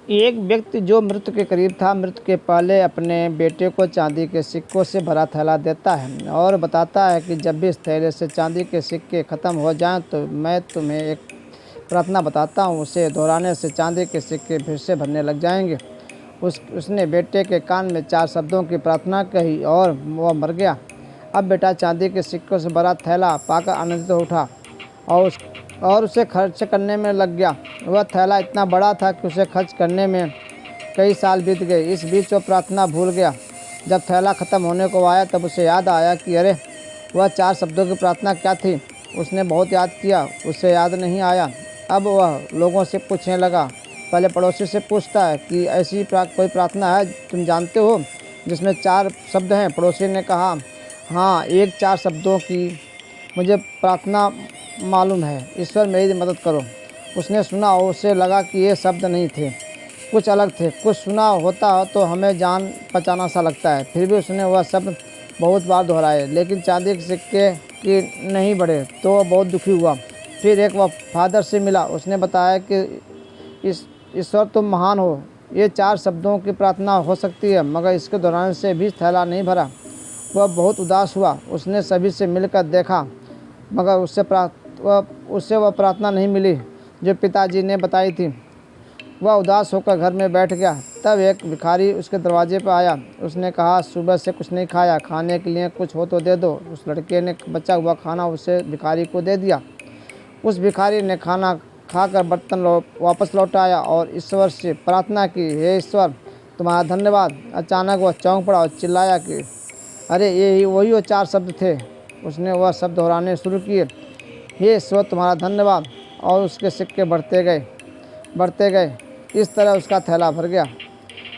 एक व्यक्ति जो मृत्यु के करीब था, मृत्यु के पहले अपने बेटे को चांदी के सिक्कों से भरा थैला देता है और बताता है कि जब भी इस थैले से चांदी के सिक्के ख़त्म हो जाएं तो मैं तुम्हें एक प्रार्थना बताता हूँ, उसे दोहराने से चांदी के सिक्के फिर से भरने लग जाएंगे। उसने बेटे के कान में 4 शब्दों की प्रार्थना कही और वह मर गया। अब बेटा चांदी के सिक्कों से भरा थैला पाकर आनंदित हो उठा और उसे खर्च करने में लग गया। वह थैला इतना बड़ा था कि उसे खर्च करने में कई साल बीत गए। इस बीच वह प्रार्थना भूल गया। जब थैला ख़त्म होने को आया तब उसे याद आया कि अरे, वह 4 शब्दों की प्रार्थना क्या थी। उसने बहुत याद किया, उसे याद नहीं आया। अब वह लोगों से पूछने लगा। पहले पड़ोसी से पूछता है कि ऐसी कोई प्रार्थना है तुम जानते हो जिसमें 4 शब्द हैं। पड़ोसी ने कहा, हाँ, एक 4 शब्दों की मुझे प्रार्थना मालूम है, ईश्वर मेरी मदद करो। उसने सुना और उसे लगा कि ये शब्द नहीं थे, कुछ अलग थे। कुछ सुना होता तो हमें जान पहचाना सा लगता है। फिर भी उसने वह शब्द बहुत बार दोहराए, लेकिन चांदी के सिक्के की नहीं बढ़े तो वह बहुत दुखी हुआ। फिर एक वह फादर से मिला। उसने बताया कि ईश्वर तुम महान हो, ये 4 शब्दों की प्रार्थना हो सकती है, मगर इसके दोहराने से भी थैला नहीं भरा। वह बहुत उदास हुआ। उसने सभी से मिलकर देखा, मगर उससे वह प्रार्थना नहीं मिली जो पिताजी ने बताई थी। वह उदास होकर घर में बैठ गया। तब एक भिखारी उसके दरवाजे पर आया। उसने कहा, सुबह से कुछ नहीं खाया, खाने के लिए कुछ हो तो दे दो। उस लड़के ने बचा हुआ खाना उसे भिखारी को दे दिया। उस भिखारी ने खाना खाकर बर्तन वापस लौटाया और ईश्वर से प्रार्थना की, हे ईश्वर तुम्हारा धन्यवाद। अचानक वह चौंक पड़ा और चिल्लाया कि अरे, ये वही वो 4 शब्द थे। उसने वह शब्द दोहराने शुरू किए, हे ईश्वर तुम्हारा धन्यवाद, और उसके सिक्के बढ़ते गए। इस तरह उसका थैला भर गया।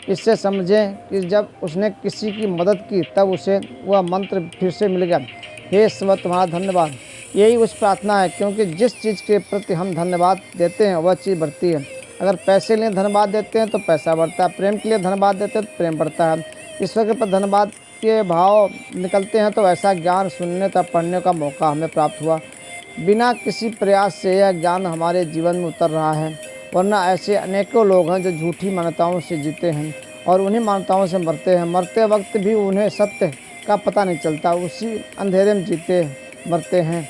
इससे समझें कि जब उसने किसी की मदद की तब उसे वह मंत्र फिर से मिल गया, हे ईश्वर तुम्हारा धन्यवाद। यही उस प्रार्थना है, क्योंकि जिस चीज़ के प्रति हम धन्यवाद देते हैं वह चीज़ बढ़ती है। अगर पैसे के लिए धन्यवाद देते हैं तो पैसा बढ़ता है, प्रेम के लिए धन्यवाद देते हैं तो प्रेम बढ़ता है। ईश्वर के प्रति धन्यवाद के भाव निकलते हैं तो ऐसा ज्ञान सुनने तथा पढ़ने का मौका हमें प्राप्त हुआ। बिना किसी प्रयास से यह ज्ञान हमारे जीवन में उतर रहा है, वरना ऐसे अनेकों लोग हैं जो झूठी मान्यताओं से जीते हैं और उन्हीं मान्यताओं से मरते हैं। मरते वक्त भी उन्हें सत्य का पता नहीं चलता, उसी अंधेरे में जीते मरते हैं।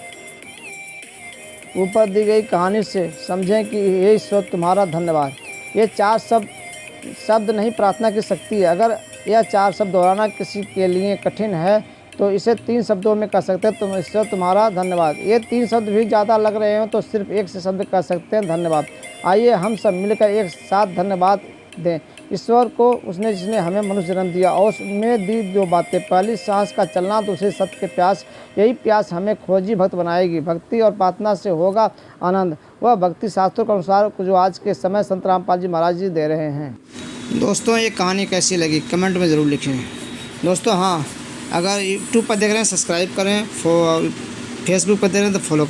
ऊपर दी गई कहानी से समझें कि ये ईश्वर तुम्हारा धन्यवाद। ये 4 शब्द नहीं, प्रार्थना की शक्ति है। अगर यह 4 शब्द दोहराना किसी के लिए कठिन है तो इसे 3 शब्दों में कह सकते हैं, तुम ईश्वर तुम्हारा धन्यवाद। ये 3 शब्द भी ज़्यादा लग रहे हो तो सिर्फ एक से शब्द कह सकते हैं, धन्यवाद। आइए हम सब मिलकर एक साथ धन्यवाद दें ईश्वर को, उसने जिसने हमें मनुष्य जन्म दिया और उसमें दी 2 बातें, पहली साहस का चलना, दूसरी सत्य के प्यास। यही प्यास हमें खोजी भक्त बनाएगी। भक्ति और प्रार्थना से होगा आनंद। वह भक्ति शास्त्रों के अनुसार जो आज के समय संत रामपाल जी महाराज जी दे रहे हैं। दोस्तों, ये कहानी कैसी लगी कमेंट में ज़रूर लिखें। दोस्तों, हाँ, अगर यूट्यूब पर देख रहे हैं सब्सक्राइब करें, फेसबुक पर देख रहे हैं तो फॉलो